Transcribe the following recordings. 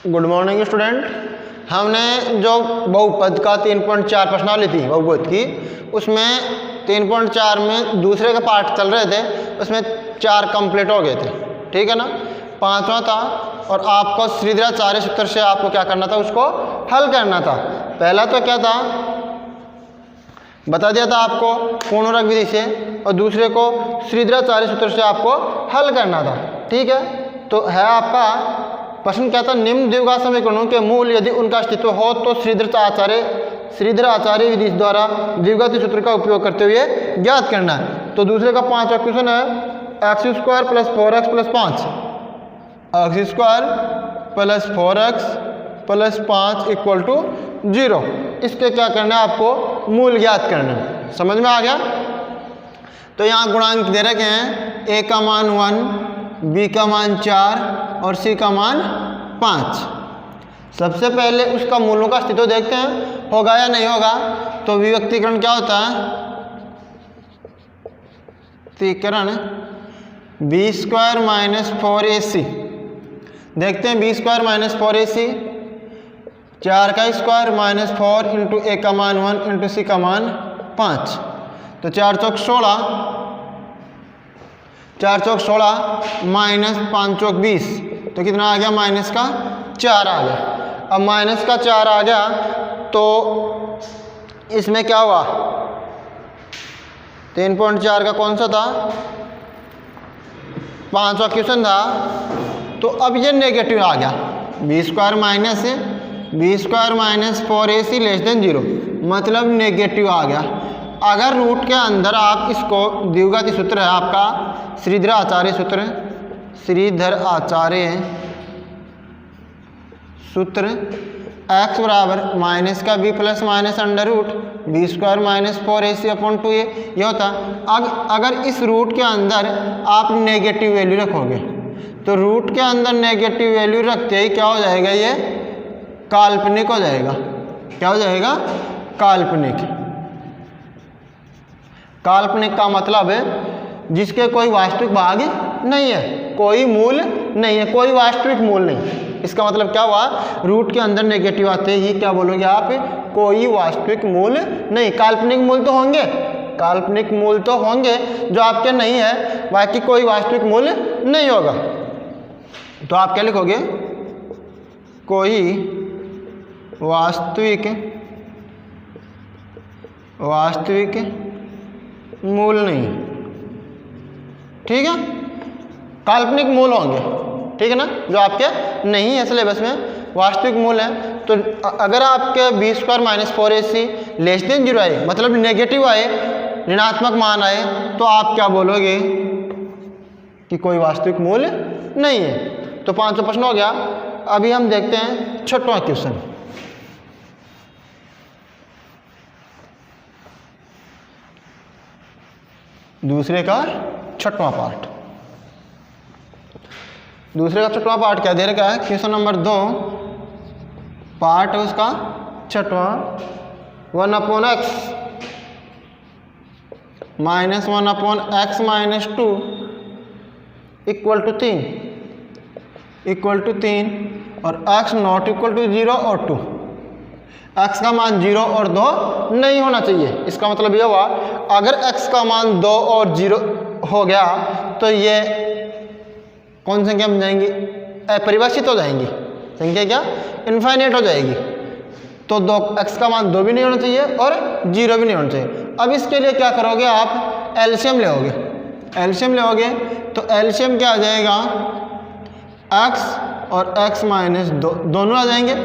Good morning student. हमने जो बहुपद का 3.4 प्रश्नावली थी बहुपद की, उसमें 3.4 में दूसरे का पार्ट चल रहे थे, उसमें 4 कंप्लीट हो गए थे, ठीक है ना। 5वां था और आपको श्रीधराचार्य सूत्र से आपको क्या करना था, उसको हल करना था। पहला तो क्या था, बता दिया था आपको पूर्णवर्ग विधि से, और दूसरे को श्रीधराचार्य सूत्र से आपको हल करना था, ठीक है। तो है आपका प्रश्न क्या था, निम्न द्विघात समीकरणों के मूल यदि उनका अस्तित्व हो तो श्रीधराचार्य विधि द्वारा द्विघाती सूत्र का उपयोग करते हुए ज्ञात करना है। तो दूसरे का 5वां क्वेश्चन है x² + 4x + 5, x² + 4x + 5 = 0। इसके क्या करना है, आपको मूल ज्ञात करना है। समझ में आ गया। तो यहाँ गुणांक दे रखे हैं, a का मान 1, b का मान 4 और c का मान 5। सबसे पहले उसका मूलों का अस्तित्व देखते हैं, होगा या नहीं होगा। तो विभक्तीकरण क्या होता है, विभक्तीकरण b² - 4ac। देखते हैं b² - 4ac, 4 का स्क्वायर -4 × a का मान 1 × c का मान 5। तो 4 चौक 16, 4 चौक 16 -5 चौक 20, तो कितना आ गया, -4 आ गया। अब -4 आ गया तो इसमें क्या हुआ, 3.4 का कौन सा था, 5वां क्वेश्चन था। तो अब ये नेगेटिव आ गया, b² - 4ac < 0, मतलब नेगेटिव आ गया। अगर रूट के अंदर आप इसको द्विघाती सूत्र है आपका श्रीधराचार्य सूत्र, श्रीधराचार्य सूत्र x बराबर माइनस का b plus minus under root b² - 4ac/2a ये होता। अगर इस रूट के अंदर आप नेगेटिव वैल्यू रखोगे तो रूट के अंदर नेगेटिव वैल्यू रखते ही क्या हो जाएगा, ये काल्पनिक हो जाएगा। क्या हो जाएगा, काल्पनिक। काल्पनिक का मतलब है जिसके कोई वास्तविक भाग नहीं है, कोई मूल नहीं है, कोई वास्तविक मूल नहीं। इसका मतलब क्या हुआ, रूट के अंदर नेगेटिव आते ही क्या बोलोगे आप, कोई वास्तविक मूल नहीं। काल्पनिक मूल तो होंगे, काल्पनिक मूल तो होंगे जो आपके नहीं है, बाकी कोई वास्तविक मूल नहीं होगा। तो आप क्या लिखोगे, कोई वास्तविक मूल नहीं, ठीक है। काल्पनिक मूल होंगे, ठीक है ना, जो आपके नहीं है सिलेबस में, वास्तविक मूल है। तो अगर आपके b² - 4ac < 0 आए, मतलब नेगेटिव आए, ऋणात्मक मान आए, तो आप क्या बोलोगे कि कोई वास्तविक मूल नहीं है। तो 5वां प्रश्न हो गया। अभी हम देखते हैं 6वां क्वेश्चन। दूसरे का 6वां पार्ट। दूसरे का 6वां पार्ट क्या दे रखा है, क्वेश्चन नंबर 2 पार्ट है उसका 6वां, 1/x - 1/x - 2 = 3 और x ≠ 0 और 2। x का मान 0 और 2 नहीं होना चाहिए। इसका मतलब यह हुआ, अगर x का मान 2 और 0 हो गया तो ये कौन संख्या बन जाएंगी, अपरिभाषित हो जाएंगी। संख्या क्या, इनफाइनाइट हो जाएगी। तो x का मान 2 भी नहीं होना चाहिए और 0 भी नहीं होना चाहिए। अब इसके लिए क्या करोगे, आप एलसीएम लोगे। एलसीएम लोगे तो एलसीएम क्या आ जाएगा, x और x - 2 दोनों आ जाएंगे,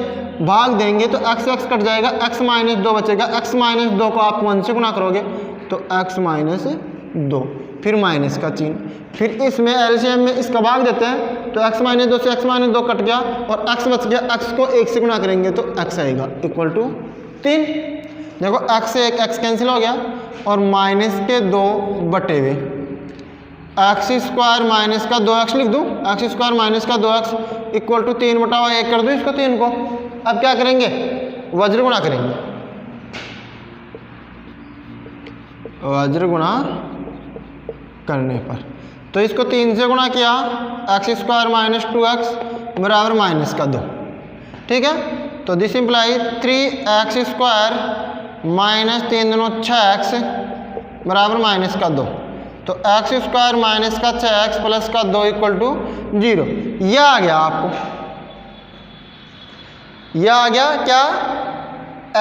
भाग देंगे तो x कट जाएगा, x - 2 बचेगा। x - 2 को आप 1 से गुणा करोगे तो x - 2, फिर माइनस का चिन्ह, फिर इसमें एलसीएम में इसका भाग देते हैं तो x - 2 से x - 2 कट गया और x बच गया। x को 1 से गुणा करेंगे तो x आएगा = 3। देखो x से 1 x कैंसिल हो गया और -2/2 x² - 2x लिख दूँ, x² - 2x = 3/1 कर दूँ इसको 3 को। अब क्या करेंगे, वज्र गुणा करेंगे, वज्र गुणा करने पर तो इसको 3 से गुणा किया, x² - 2x = -2। ठीक है। तो दिस इम्प्लाई 3x² माइनस 3 दूनी 6x बराबर माइनस का 2। तो x² माइनस का 6x प्लस का 2 इक्वल टू 0। यह आ गया आपको, यह आ गया क्या,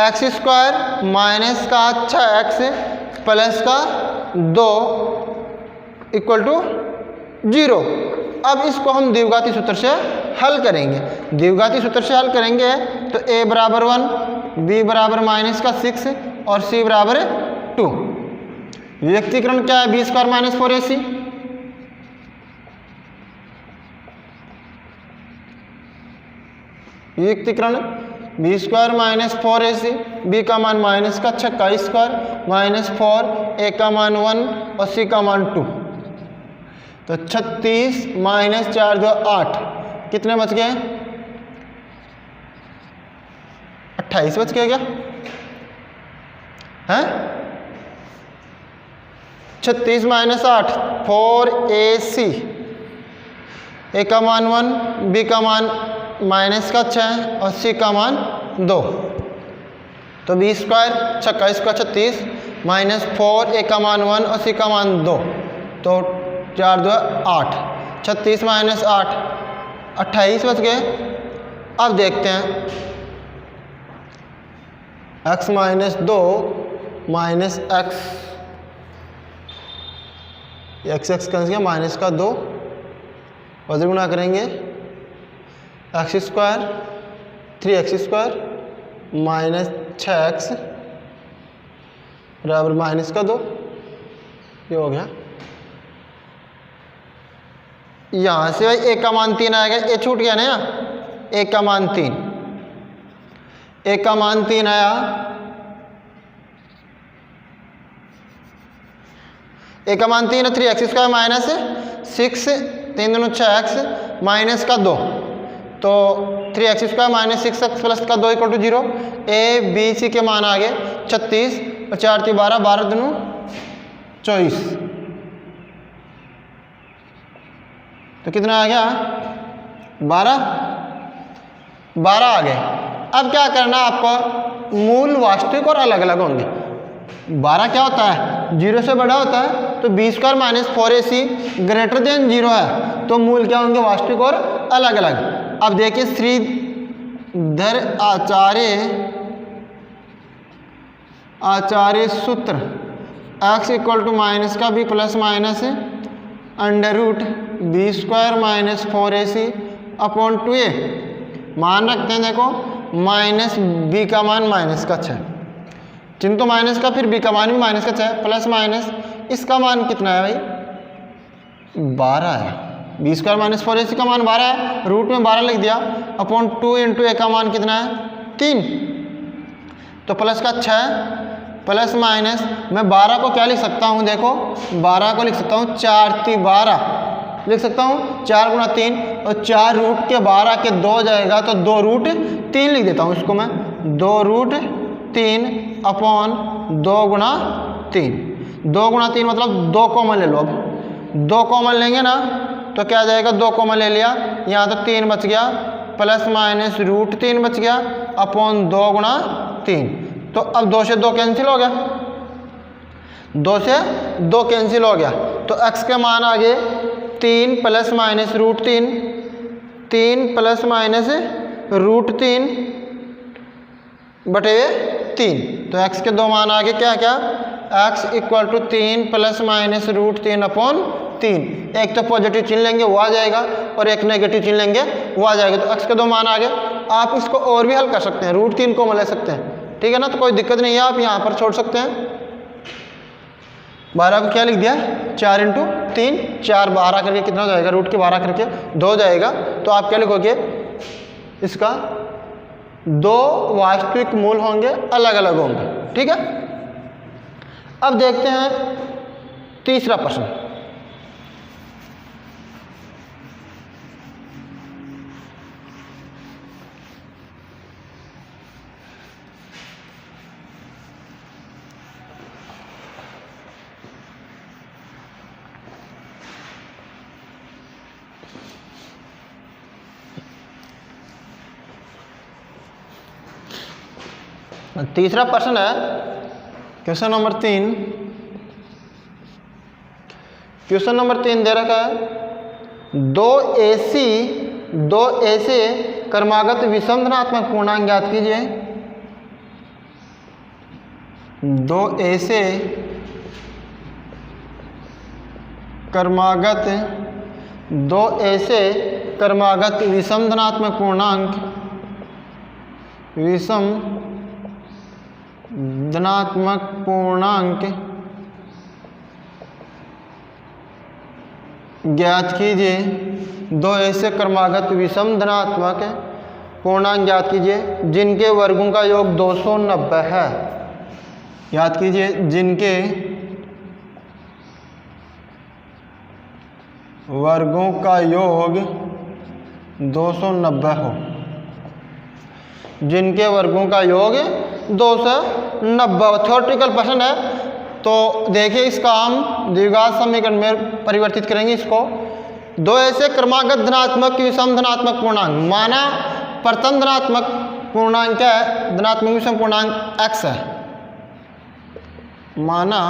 x² माइनस का 6x प्लस का 2 इक्वल टू 0। अब इसको हम द्विघाती सूत्र से हल करेंगे। द्विघाती सूत्र से हल करेंगे तो a बराबर 1, b बराबर माइनस का 6 और c बराबर 2। व्यक्तिकरण क्या है, b² minus 4ac। व्यक्तिकरण b² minus 4ac, b का मान माइनस का 6 का स्क्वायर माइनस 4, a का मान 1 और c का मान 2। तो 36 माइनस 4 2 8, कितने बच गए, 28 बच गए क्या है। 36 माइनस 8 4ac, a का मान 1, b का मान माइनस का 6 और c का मान 2। तो b² 6 का स्क्वायर 36 माइनस 4, a का मान 1 और c का मान 2। तो 4 2 8, 36 माइनस 8 28 बच गए। अब देखते हैं x minus 2 minus x cancel किया माइनस का 2 और गुणा करेंगे x² 3x² माइनस 6x बराबर माइनस का 2। ये हो गया। यहाँ से भाई a का मान 3 आएगा, a छूट गया ना यहाँ, a का मान 3, a का मान 3 आया, a का मान 3 है, 3x² माइनस 6 3 दूनी 6x माइनस का 2। तो 3x² माइनस 6x प्लस का 2 equal to 0। a b c के मान आ गए 36 और 4 3 12, 12 दूनी 24। तो कितना आ गया, 12 आ गए। अब क्या करना आपको, मूल वास्तविक और अलग अलग होंगे। 12 क्या होता है, 0 से बड़ा होता है। तो b² minus 4ac greater than 0 है, तो मूल क्या होंगे, वास्तविक और अलग अलग। अब देखिए श्रीधर आचार्य सूत्र x इक्वल टू माइनस का b plus minus under root b² minus 4ac upon 2a। मान रखते हैं, देखो माइनस b का मान माइनस का 6, चिन्ह तो माइनस का, फिर b का मान भी माइनस का 6 प्लस माइनस इसका मान कितना है भाई, 12 है। b² माइनस 4ac का मान 12 है, रूट में 12 लिख दिया, अपॉन 2 इंटू a का मान कितना है 3। तो प्लस का 6 प्लस माइनस, मैं 12 को क्या लिख सकता हूँ, देखो 12 को लिख सकता हूँ 4 3 12 लिख सकता हूँ, 4 गुणा 3 और 4 रूट के 12 के 2 जाएगा, तो 2 रूट 3 लिख देता हूँ इसको मैं, 2 रूट 3 अपॉन 2 गुणा 3। 2 गुणा 3 मतलब 2 कॉमन ले लो। अब 2 कॉमन लेंगे ना तो क्या जाएगा, 2 कॉमन ले लिया, यहाँ तो 3 बच गया, प्लस माइनस रूट 3 बच गया अपॉन 2 गुणा 3। तो अब 2 से 2 कैंसिल हो गया, 2 से 2 कैंसिल हो गया। तो x के मान आ गए 3 plus minus root 3, 3 plus minus root 3 बटे 3। तो x के 2 मान आ गए क्या क्या, x equal to 3 plus minus root 3 upon 3। एक तो पॉजिटिव चिन्ह लेंगे वो आ जाएगा और एक नेगेटिव चिन्ह लेंगे वो आ जाएगा। तो x के 2 मान आ गए। आप इसको और भी हल कर सकते हैं, रूट 3 को ले सकते हैं, ठीक है ना, तो कोई दिक्कत नहीं है, आप यहाँ पर छोड़ सकते हैं। 12 को क्या लिख दिया, 4 इंटू 3, 4 12 करके कितना हो जाएगा, रूट के 12 करके 2 जाएगा। तो आप क्या लिखोगे, इसका 2 वास्तविक मूल होंगे, अलग अलग होंगे, ठीक है। अब देखते हैं तीसरा प्रश्न। तीसरा प्रश्न है क्वेश्चन नंबर 3। क्वेश्चन नंबर 3 दे रखा है दो ऐसे क्रमागत विषम धनात्मक पूर्णांक ज्ञात कीजिए। दो ऐसे क्रमागत विषम धनात्मक पूर्णांक ज्ञात कीजिए। दो ऐसे क्रमागत विषम धनात्मक पूर्णांक ज्ञात कीजिए जिनके वर्गों का योग 290 है। याद कीजिए, जिनके वर्गों का योग 290 हो। जिनके वर्गों का योग 290 थ्योरेटिकल प्रश्न है। तो देखिए इसका हम द्विघात समीकरण में परिवर्तित करेंगे इसको। दो ऐसे क्रमागत धनात्मक विषम धनात्मक पूर्णांक, माना प्रथम धनात्मक पूर्णांक क्या है, धनात्मक विषम पूर्णांक x है। माना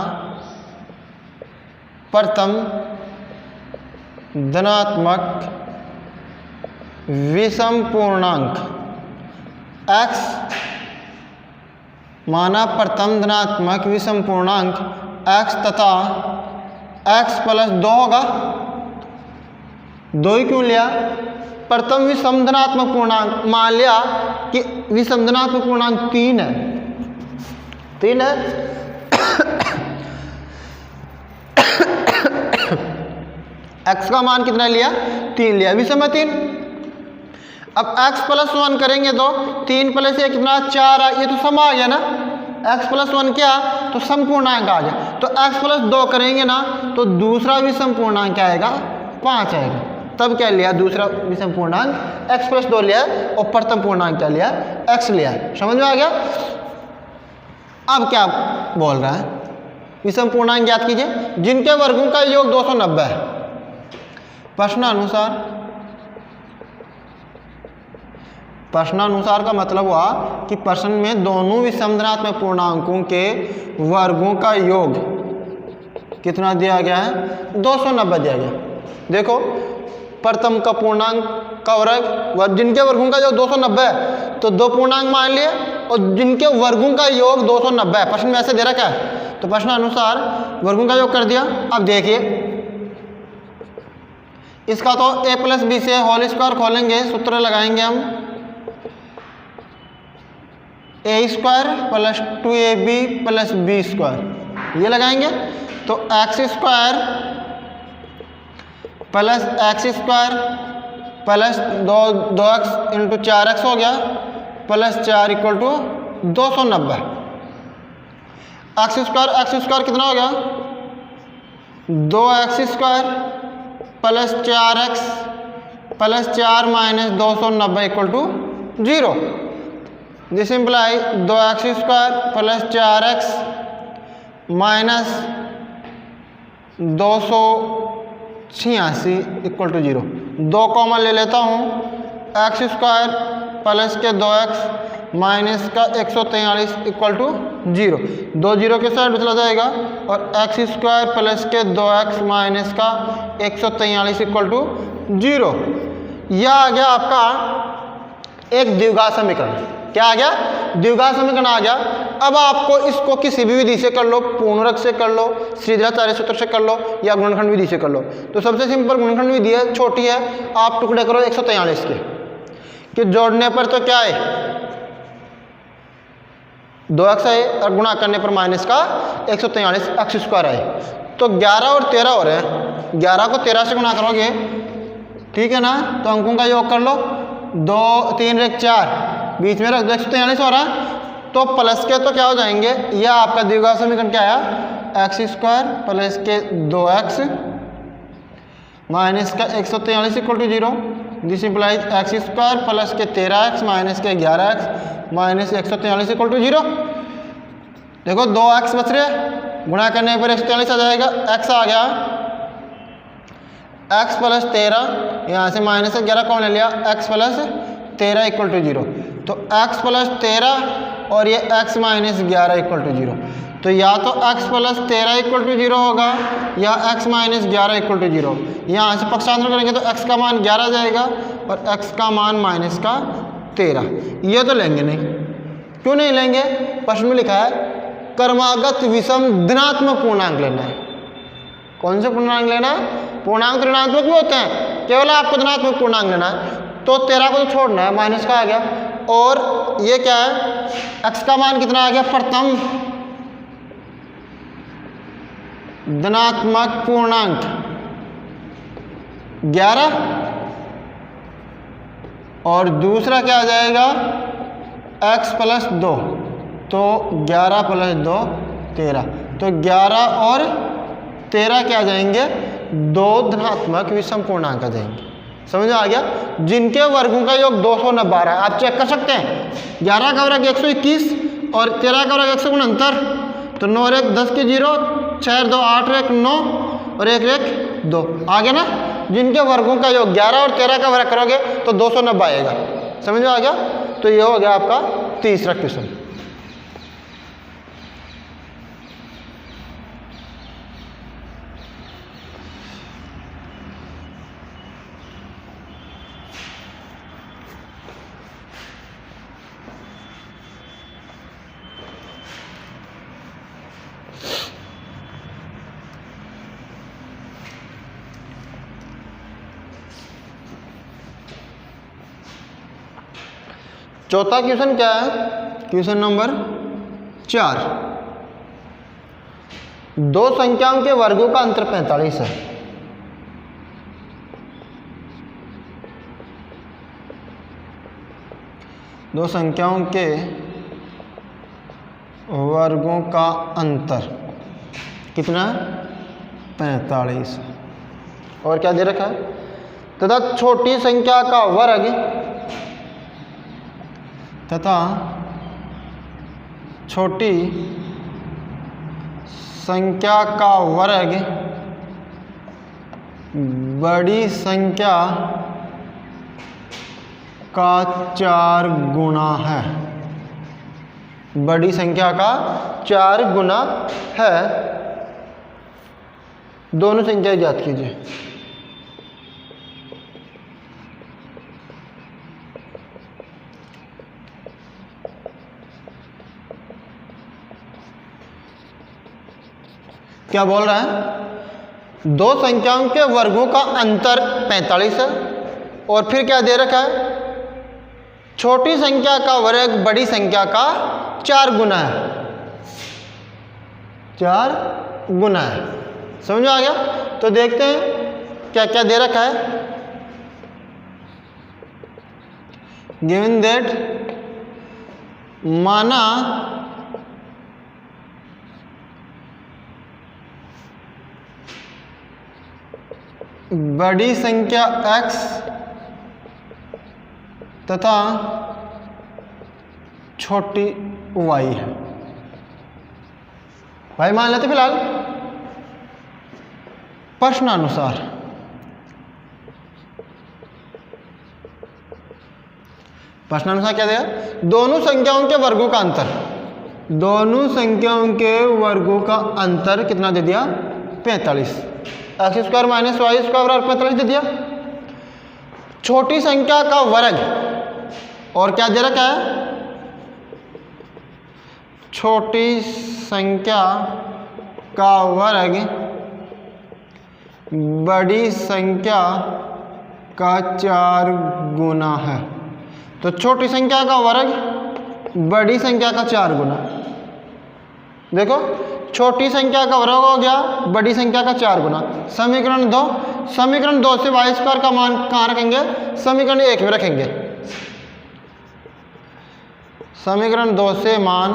प्रथम धनात्मक विषम पूर्णांक x, माना प्रथम धनात्मक विषम पूर्णांक x तथा x प्लस 2 होगा। 2 ही क्यों लिया, प्रथम विषम धनात्मक पूर्णांक मान लिया कि विषम धनात्मक पूर्णांक 3 है। 3 है x का मान कितना लिया, 3 लिया, विषम है 3। अब x प्लस 1 करेंगे तो 3 प्लस 1 कितना 4 है, ये तो सम आ गया ना। x प्लस 1 क्या, तो सम पूर्णांक आ गया। तो x प्लस 2 करेंगे ना तो दूसरा विषम पूर्णांक क्या आएगा, 5 आएगा। तब क्या लिया, दूसरा विषम पूर्णांक x प्लस 2 लिया और प्रथम पूर्णांक क्या लिया, x लिया। समझ में आ गया। अब क्या बोल रहा है, विषम पूर्णांक ज्ञात कीजिए जिनके वर्गों का योग 290 है। प्रश्नानुसार का मतलब हुआ कि प्रश्न में दोनों विषम धनात्मक पूर्णांकों के वर्गों का योग कितना दिया गया है, 290 दिया गया। देखो प्रथम का पूर्णांक का वर्ग, जिनके वर्गों का योग 290 है तो 2 पूर्णांक मान लिए और जिनके वर्गों का योग 290 है। प्रश्न में ऐसे दे रखा है तो प्रश्नानुसार वर्गों का योग कर दिया। अब देखिए इसका तो a प्लस बी से होल स्क्वायर खोलेंगे, सूत्र लगाएंगे हम a square plus 2ab plus b square, ये लगाएंगे तो x square plus plus 2x into 4x हो गया plus 4 equal to 290। x square कितना हो गया, 2x square plus 4x plus 4 minus 290 equal to 0। This imply 2x square plus 4x minus 286 equal to 0। 2 common ले लेता हूँ, x स्क्वायर प्लस के 2x minus का 143 इक्वल टू 0। 2 0 के साइड में चला जाएगा और x स्क्वायर प्लस के 2x माइनस का 143 इक्वल टू 0। यह आ गया आपका एक द्विघात समीकरण। क्या आ गया, द्विघात समीकरण आ गया। अब आपको इसको किसी भी विधि से कर लो, पूर्णरक से कर लो, श्रीधराचार्य सूत्र से कर लो या गुणनखंड विधि से कर लो। तो सबसे सिंपल गुणनखंड विधि है, छोटी है, आप टुकड़े करो 143 के, कि जोड़ने पर तो क्या है 2x है और गुणा करने पर माइनस का 143 x स्क्वायर है। तो 11 और 13 हो रहे हैं, 11 को 13 से गुणा करोगे, ठीक है ना, तो अंकों का योग कर लो, 2 3 1 4 बीच में रख दो, 143 हो रहा है। तो प्लस के तो क्या हो जाएंगे, यह आपका द्विघात समीकरण क्या है, x स्क्वायर प्लस के 2x माइनस का 143 equal to 0। This implies x square plus के 13x माइनस के 11x माइनस 143 इक्वल टू 0। देखो 2x बच रहे, गुणा करने पर 143 आ जाएगा, x आ गया x प्लस 13, यहाँ से माइनस 11 कौन ले लिया, x प्लस 13 इक्वल टू 0। तो x प्लस 13 और ये x माइनस 11 इक्वल टू 0। तो या तो x प्लस 13 इक्वल टू 0 होगा या x माइनस 11 इक्वल टू 0। यहाँ से पक्षांतर करेंगे तो x का मान 11 जाएगा और x का मान माइनस का 13। ये तो लेंगे नहीं। क्यों नहीं लेंगे? प्रश्न में लिखा है क्रमागत विषम धनात्मक पूर्णांक लेना है। कौन से पूर्णांक लेना है? पूर्णांक ऋणात्मक भी होते हैं, केवल आपको धनात्मक पूर्णांक लेना है। तो 13 को तो छोड़ना है, माइनस का आ गया। और ये क्या है, x का मान कितना आ गया? प्रथम धनात्मक पूर्णांक 11 और दूसरा क्या आ जाएगा? x plus 2। तो 11 प्लस 2 13। तो 11 और 13 क्या आ जाएंगे? दो धनात्मक विषम पूर्णांक आ जाएंगे। समझ आ गया? जिनके वर्गों का योग 212 है। आप चेक कर सकते हैं। 11 का वर्ग 121 और 13 का वर्ग 169। तो 9 और 1 10 की 0, 6 2 8 1 9 और 1 1 2 आ गया ना। जिनके वर्गों का योग 11 और 13 का वर्ग करोगे तो 290 आएगा। समझ में आ गया? तो ये हो गया आपका तीसरा क्वेश्चन। चौथा क्वेश्चन क्या है? Question number 4। दो संख्याओं के वर्गों का अंतर 45 है। दो संख्याओं के वर्गों का अंतर कितना है? 45। और क्या दे रखा है? तथा छोटी संख्या का वर्ग तथा छोटी संख्या का वर्ग बड़ी संख्या का 4 गुना है। बड़ी संख्या का 4 गुना है। दोनों संख्या ज्ञात कीजिए। क्या बोल रहा है? दो संख्याओं के वर्गों का अंतर 45 है और फिर क्या दे रखा है? छोटी संख्या का वर्ग बड़ी संख्या का 4 गुना है। 4 गुना है। समझ में आ गया? तो देखते हैं क्या क्या दे रखा है। गिवन दैट माना बड़ी संख्या x तथा छोटी y है। भाई मान लेते फिलहाल प्रश्नानुसार क्या दिया? दोनों संख्याओं के वर्गों का अंतर। दोनों संख्याओं के वर्गों का अंतर कितना दे दिया? 45। X square minus y square और 45 दे दिया। छोटी संख्या का वर्ग और क्या दे रखा है? छोटी संख्या का वर्ग बड़ी संख्या का 4 गुना है। तो छोटी संख्या का वर्ग बड़ी संख्या का 4 गुना। देखो छोटी संख्या का वर्ग हो गया बड़ी संख्या का 4 गुना। समीकरण 2। समीकरण 2 से वाई स्क्वायर का मान कहाँ रखेंगे? समीकरण 1 में रखेंगे। समीकरण 2 से मान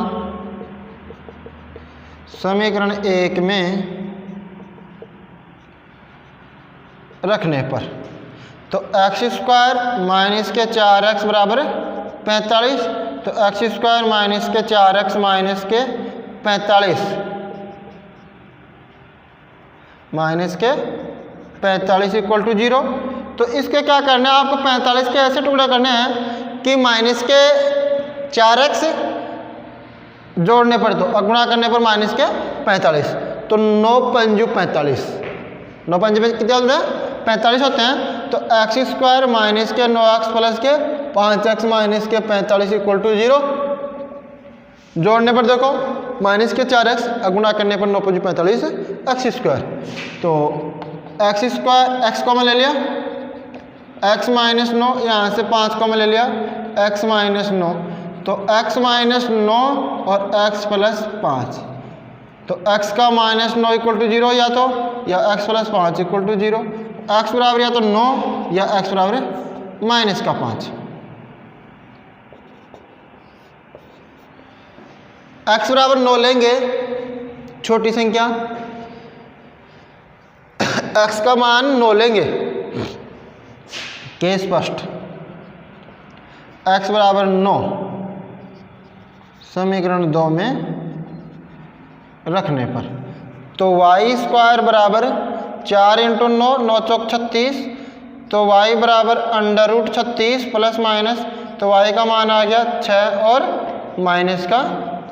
समीकरण 1 में रखने पर तो एक्स स्क्वायर माइनस के 4x बराबर 45। तो एक्स स्क्वायर माइनस के 4x माइनस के 45 माइनस के 45 इक्वल टू 0। तो इसके क्या करना है आपको? 45 के ऐसे टुकड़े करने हैं कि माइनस के 4x जोड़ने पर तो और गुणा करने पर माइनस के 45, तो 9 पंजू 45, 9 पंजे में कितने होते हैं 45 होते हैं। तो एक्स स्क्वायर माइनस के 9x प्लस के 5x माइनस के 45 इक्वल टू 0। जोड़ने पर देखो माइनस के 4x और गुणा करने पर 9 पंजू 45 एक्स स्क्वायर। तो एक्स स्क्वायर एक्स कॉमन ले लिया, एक्स माइनस 9, यहाँ से 5 कॉमन ले लिया, एक्स माइनस 9, तो एक्स माइनस 9 और एक्स प्लस 5, तो x का माइनस 9 इक्वल टू 0 या तो, या x plus 5 equal to 0, x बराबर या तो 9 या x बराबर माइनस का 5। x बराबर 9 लेंगे छोटी संख्या, x का मान 9 लेंगे के स्पष्ट, x बराबर 9 समीकरण 2 में रखने पर, तो y स्क्वायर बराबर 4 इंटू 9, 9 चौक 36, तो y बराबर अंडर रूट 36 प्लस माइनस, तो y का मान आ गया 6 और माइनस का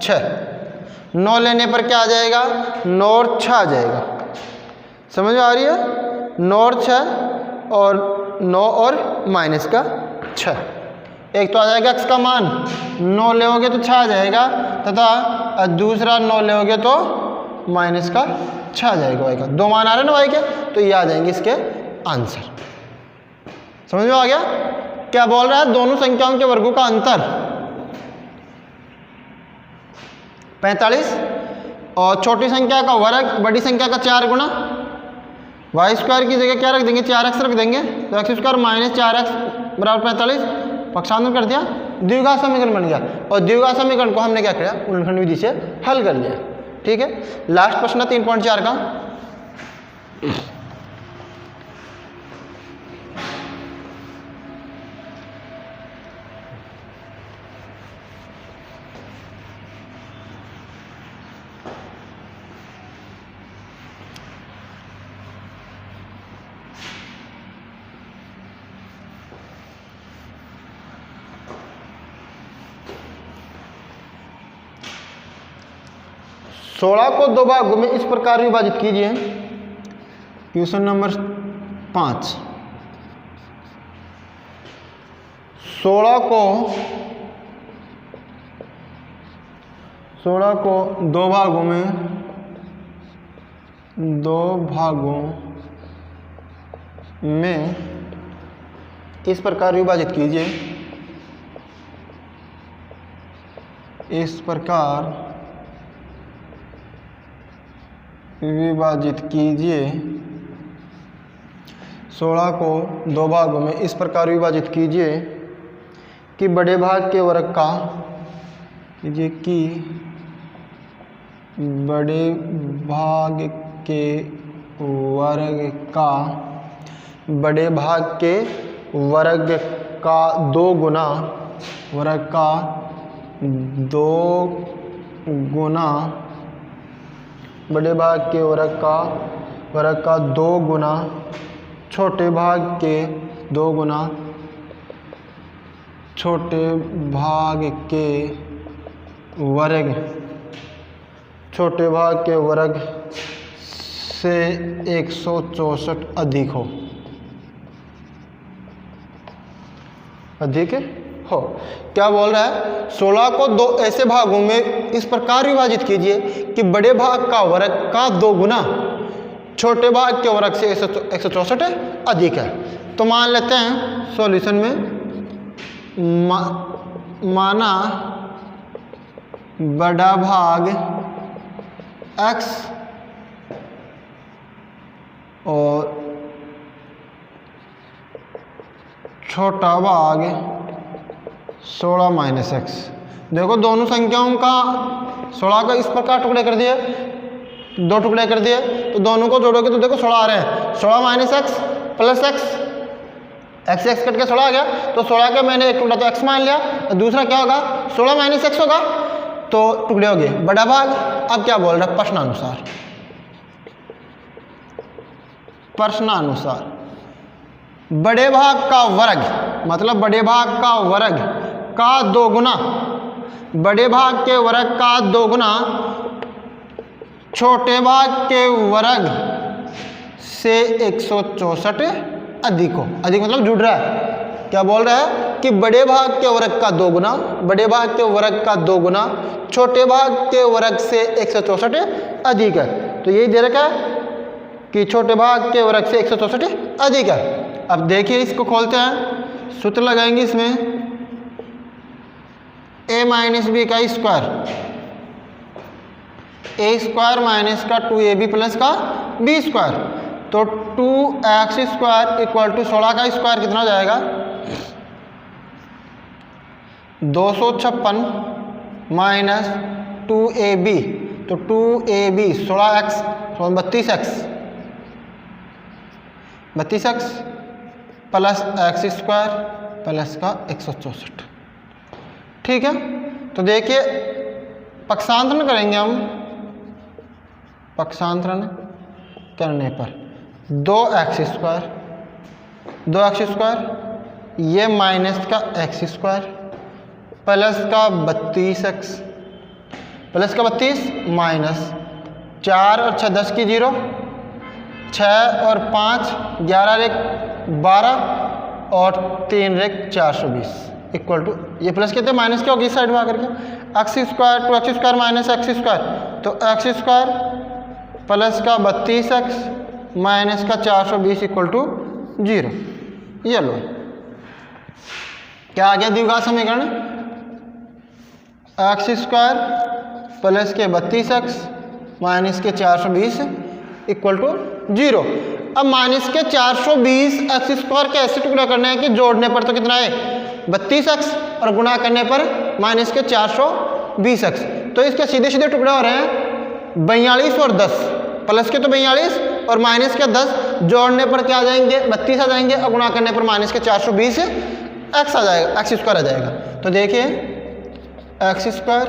6। 9 लेने पर क्या आ जाएगा 9 और 6 आ जाएगा, समझ में आ रही है, 9 और 6 और 9 और माइनस का 6। एक तो आ जाएगा x का मान 9 लेओगे तो 6 आ जाएगा, तथा दूसरा 9 लेओगे तो माइनस का 6 आ जाएगा। y का 2 मान आ रहे हैं ना y के, तो ये आ जाएंगे इसके आंसर। समझ में आ गया क्या बोल रहा है, दोनों संख्याओं के वर्गों का अंतर 45 और छोटी संख्या का वर्ग बड़ी संख्या का 4 गुना, वाई स्क्वायर की जगह क्या रख देंगे 4x रख देंगे, तो एक्स स्क्वायर माइनस 4x बराबर 45, पक्षांतर कर दिया, द्विघात समीकरण बन गया। और द्विघात समीकरण को हमने क्या किया उल्लंघन विधि से हल कर लिया। ठीक है, लास्ट प्रश्न 3.4 का, सोलह को 2 भागों में इस प्रकार विभाजित कीजिए। क्वेश्चन नंबर 5, 16 को 2 भागों में इस प्रकार विभाजित कीजिए, इस प्रकार विभाजित कीजिए। 16 को 2 भागों में इस प्रकार विभाजित कीजिए कि बड़े भाग के वर्ग का, कीजिए कि बड़े भाग के वर्ग का, बड़े भाग के वर्ग का 2 गुना, वर्ग का 2 गुना, बड़े भाग के वर्ग का 2 गुना, छोटे भाग के 2 गुना, छोटे भाग के वर्ग, छोटे भाग के वर्ग से 164 अधिक हो, अधिक हो। क्या बोल रहा है, 16 को 2 ऐसे भागों में इस प्रकार विभाजित कीजिए कि बड़े भाग का वर्ग का 2 गुना, छोटे भाग के वर्ग से 164 अधिक है। तो मान लेते हैं सॉल्यूशन में माना बड़ा भाग x और छोटा भाग 16 माइनस एक्स। देखो दोनों संख्याओं का 16 का इस प्रकार टुकड़े कर दिए, 2 टुकड़े कर दिए, तो दोनों को जोड़ोगे तो देखो 16 आ रहे हैं, 16 minus x plus x, x x cut के 16 आ गया, तो 16 का मैंने एक टुकड़ा तो एक्स मान लिया, और दूसरा क्या होगा 16 माइनस एक्स होगा, तो टुकड़े हो गए बड़ा भाग। अब क्या बोल रहा है, प्रश्नानुसार, प्रश्नानुसार बड़े भाग का वर्ग, मतलब बड़े भाग का वर्ग का 2 गुना, बड़े भाग के वर्ग का 2 गुना छोटे भाग के वर्ग से 164 अधिक हो। अधिक मतलब जुड़ रहा है, क्या बोल रहा है कि बड़े भाग के वर्ग का 2 गुना, बड़े भाग के वर्ग का 2 गुना छोटे भाग के वर्ग से 164 अधिक है। तो यही दे रखा है कि छोटे भाग के वर्ग से 164 अधिक है। अब देखिए इसको खोलते हैं, सूत्र लगाएंगे इसमें a माइनस बी का स्क्वायर, a स्क्वायर माइनस का 2ab प्लस का b स्क्वायर, तो 2x स्क्वायर इक्वल टू 16 का स्क्वायर कितना हो जाएगा 256 माइनस 2ab, तो 2ab 16x 32x plus x square plus का 164। ठीक है, तो देखिए पक्षांतरण करेंगे हम, पक्षांतरण करने पर 2x स्क्वायर ये माइनस का x स्क्वायर प्लस का 32x प्लस का 32 माइनस 4 और 6 10 की 0, 6 और 5 11 रेक 12 और 3 रेक 420 इक्वल टू, ये प्लस कहते हैं माइनस क्या होगी इस साइड में आकर के x square 2x square minus x square, तो x स्क्वायर प्लस का 32x माइनस का 420 इक्वल टू 0। ये लो क्या आ गया द्विघात समीकरण, x स्क्वायर प्लस के 32x माइनस के 420 इक्वल टू 0। अब माइनस के 420 x स्क्वायर के ऐसे टुकड़ा करना है कि जोड़ने पर तो कितना है 32x और गुणा करने पर माइनस के 420x, तो इसके सीधे सीधे टुकड़े हो रहे हैं 42 और 10, प्लस के तो 42 और माइनस के 10, जोड़ने पर क्या आ जाएंगे 32 आ जाएंगे और गुणा करने पर माइनस के 420 x आ जाएगा, x स्क्वायर आ जाएगा। तो देखिए x square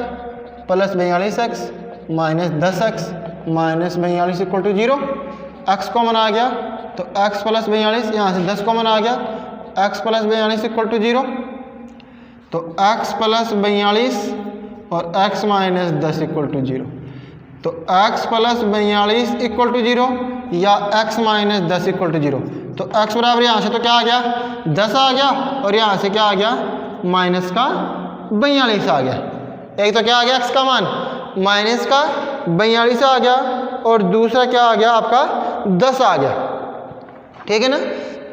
plus 42x minus 10x minus 42 equal to 0, x common आ गया तो x प्लस 42, यहाँ से 10 कॉमन आ गया, x प्लस 42 इक्वल टू 0, तो x प्लस 42 और x माइनस 10 इक्वल टू 0, तो x प्लस 42 इक्वल टू 0 या x माइनस 10 इक्वल टू 0, तो x बराबर यहाँ से तो क्या आ गया 10 आ गया और यहाँ से क्या आ गया माइनस का 42 आ गया। एक तो क्या आ गया x का मान माइनस का 42 आ गया और दूसरा क्या आ गया आपका 10 आ गया। ठीक है ना,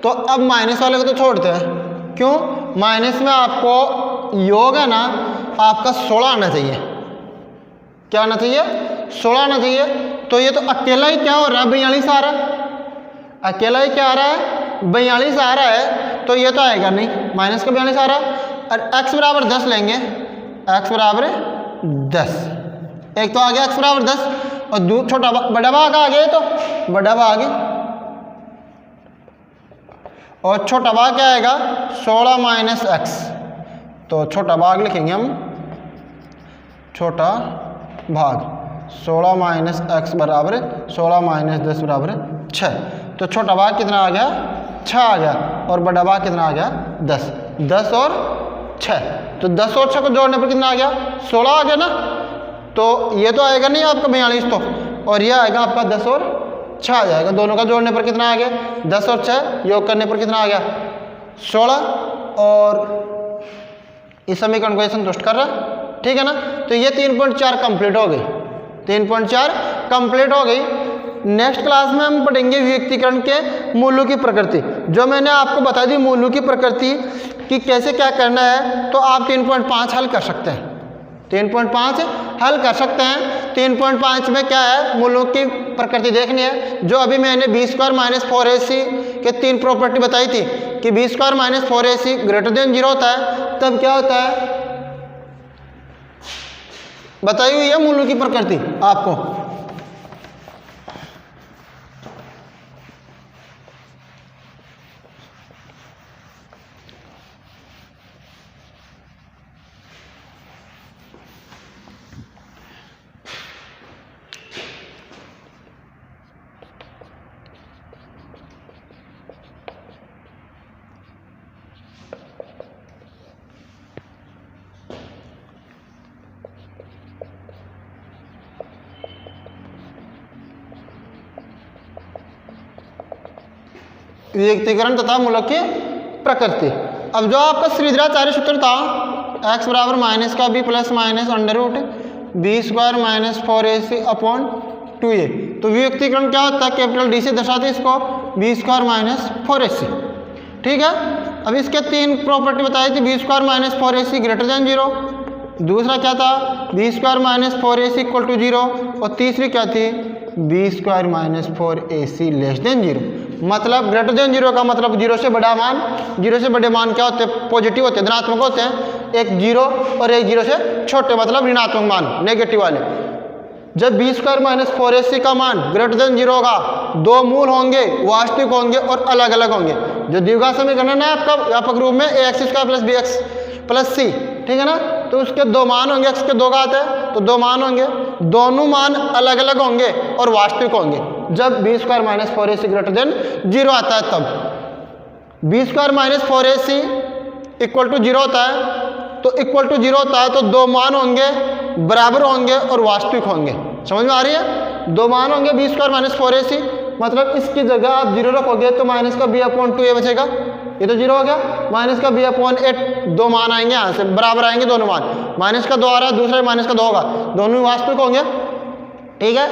तो अब माइनस वाले को तो छोड़ते हैं, क्यों, माइनस में आपको योग है ना आपका 16 आना चाहिए, क्या आना चाहिए 16 आना चाहिए, तो ये तो अकेला ही क्या हो रहा है 42 आ रहा है, अकेला ही क्या आ रहा है 42 आ रहा है, तो ये तो आएगा नहीं, माइनस का 42 आ रहा है और x बराबर 10 लेंगे, x बराबर 10, एक तो आ गया x बराबर 10 और छोटा बड़ा भाग आ गया, तो बड़ा भाग और छोटा भाग क्या आएगा 16 माइनस x, तो छोटा भाग लिखेंगे हम, छोटा भाग 16 माइनस x बराबर 16 माइनस 10 बराबर 6, तो छोटा भाग कितना आ गया 6 आ गया और बड़ा भाग कितना आ गया 10, 10 और 6, तो 10 और 6 को जोड़ने पर कितना आ गया 16 आ गया ना, तो ये तो आएगा नहीं आपका 42 तो, और ये आएगा आपका 10 और 6 आ जाएगा, दोनों का जोड़ने पर कितना आ गया 10 और 6 योग करने पर कितना आ गया 16, और इस समीकरण को ये संतुष्ट कर रहा। ठीक है ना, तो ये 3.4 कंप्लीट हो गई, 3.4 कंप्लीट हो गई। नेक्स्ट क्लास में हम पढ़ेंगे व्यक्तिकरण के मूलों की प्रकृति, जो मैंने आपको बता दी मूलों की प्रकृति कि कैसे क्या करना है, तो आप 3.5 हल कर सकते हैं, 3.5 हल कर सकते हैं। 3.5 में क्या है मूलों की प्रकृति देखनी है, जो अभी मैंने b स्क्वायर माइनस 4ac के 3 प्रॉपर्टी बताई थी कि b square minus 4ac greater than 0 होता है, तब क्या होता है बताई हुई है मूलों की प्रकृति आपको। व्यक्तिकरण तथा मूलक की प्रकृति। अब जो आपका श्रीधराचार्य सूत्र था x बराबर माइनस का b plus minus under root b square minus 4ac upon 2a, तो व्यक्तिकरण क्या होता है, कैपिटल डी से दर्शाते हैं इसको, बी स्क्वायर माइनस 4ac। ठीक है, अब इसके तीन प्रॉपर्टी बताई थी, B square minus 4ac greater than 0, दूसरा क्या था B square minus 4ac equal to 0, और तीसरी क्या थी B square minus 4ac less than 0। मतलब ग्रेटर देन 0 का मतलब 0 से बड़ा मान, 0 से बड़े मान क्या होते हैं, पॉजिटिव होते हैं, धनात्मक होते हैं, एक 0 और एक 0 से छोटे मतलब ऋणात्मक मान, नेगेटिव वाले। जब बी स्क्वायर माइनस 4ac का मान ग्रेटर देन 0 होगा, दो मूल होंगे, वास्तविक होंगे और अलग अलग होंगे। जो द्विघात समीकरण है आपका व्यापक रूप में ax square plus bx plus c, ठीक है ना, तो उसके दो मान होंगे, x के दो घात है तो दो मान होंगे, दोनों मान अलग अलग होंगे और वास्तविक होंगे। जब B square minus 4ac greater than 0 आता है तब B square minus 4ac equal to 0 होता है, तो इक्वल टू 0 होता है तो दो मान होंगे, बराबर होंगे और वास्तविक होंगे। समझ में आ रही है, दो मान होंगे बी स्क्वायर माइनस 4ac, मतलब इसकी जगह आप 0 रखोगे तो माइनस का b अपॉन 2a बचेगा, ये तो 0 हो गया, माइनस का b अपॉन 8, दो मान आएंगे यहाँ से, बराबर आएंगे दोनों मान, माइनस का 2 आ रहा है, दूसरा माइनस का 2 होगा, दोनों ही वास्तविक होंगे। ठीक है,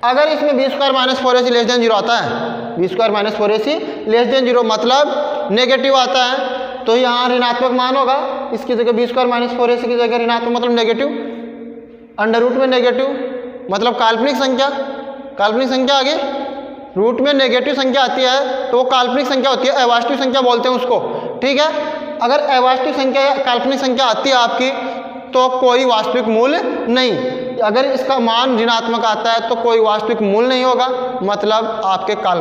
अगर इसमें B square minus 4ac less than 0 आता है, B square minus 4ac less than 0 मतलब नेगेटिव आता है, तो यहाँ ऋणात्मक मान होगा, इसकी जगह बी स्क्वायर माइनस 4ac की जगह ऋणात्मक मतलब नेगेटिव, अंडर रूट में नेगेटिव मतलब काल्पनिक संख्या, काल्पनिक संख्या आगे रूट में नेगेटिव संख्या आती है तो वो काल्पनिक संख्या होती है, अवास्तविक संख्या बोलते हैं उसको। ठीक है, अगर अवास्तविक संख्या या काल्पनिक संख्या आती है आपकी तो कोई वास्तविक मूल्य नहीं, अगर इसका मान ऋणात्मक आता है तो कोई वास्तविक मूल्य नहीं होगा, मतलब आपके काल्पनिक